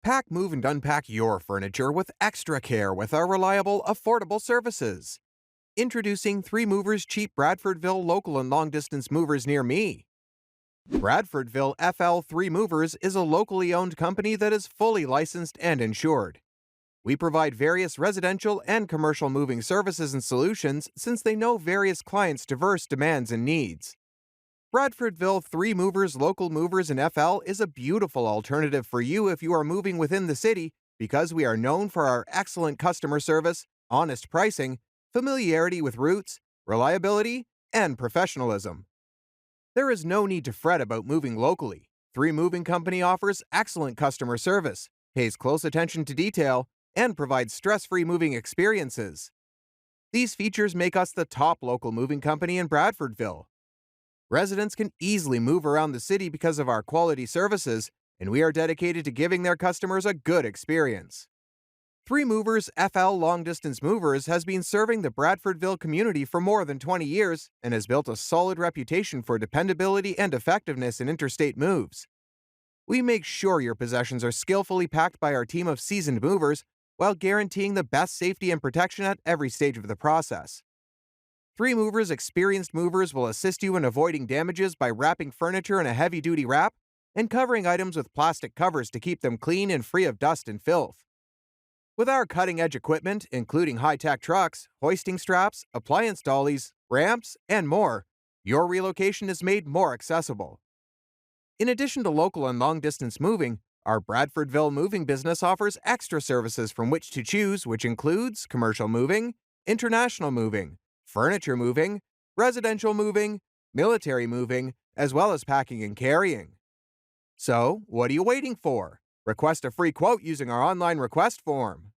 Pack, move, and unpack your furniture with extra care with our reliable, affordable services. Introducing 3 Movers Cheap Bradfordville local and long-distance movers near me. Bradfordville FL 3 Movers is a locally owned company that is fully licensed and insured. We provide various residential and commercial moving services and solutions since they know various clients' diverse demands and needs. Bradfordville 3 Movers Local Movers and FL is a beautiful alternative for you if you are moving within the city because we are known for our excellent customer service, honest pricing, familiarity with routes, reliability, and professionalism. There is no need to fret about moving locally. 3 Moving Company offers excellent customer service, pays close attention to detail, and provides stress-free moving experiences. These features make us the top local moving company in Bradfordville. Residents can easily move around the city because of our quality services, and we are dedicated to giving their customers a good experience. 3 Movers FL Long Distance Movers has been serving the Bradfordville community for more than 20 years and has built a solid reputation for dependability and effectiveness in interstate moves. We make sure your possessions are skillfully packed by our team of seasoned movers while guaranteeing the best safety and protection at every stage of the process. 3 Movers experienced movers will assist you in avoiding damages by wrapping furniture in a heavy-duty wrap and covering items with plastic covers to keep them clean and free of dust and filth. With our cutting-edge equipment, including high-tech trucks, hoisting straps, appliance dollies, ramps, and more, your relocation is made more accessible. In addition to local and long-distance moving, our Bradfordville moving business offers extra services from which to choose, which includes commercial moving, international moving, furniture moving, residential moving, military moving, as well as packing and carrying. So, what are you waiting for? Request a free quote using our online request form.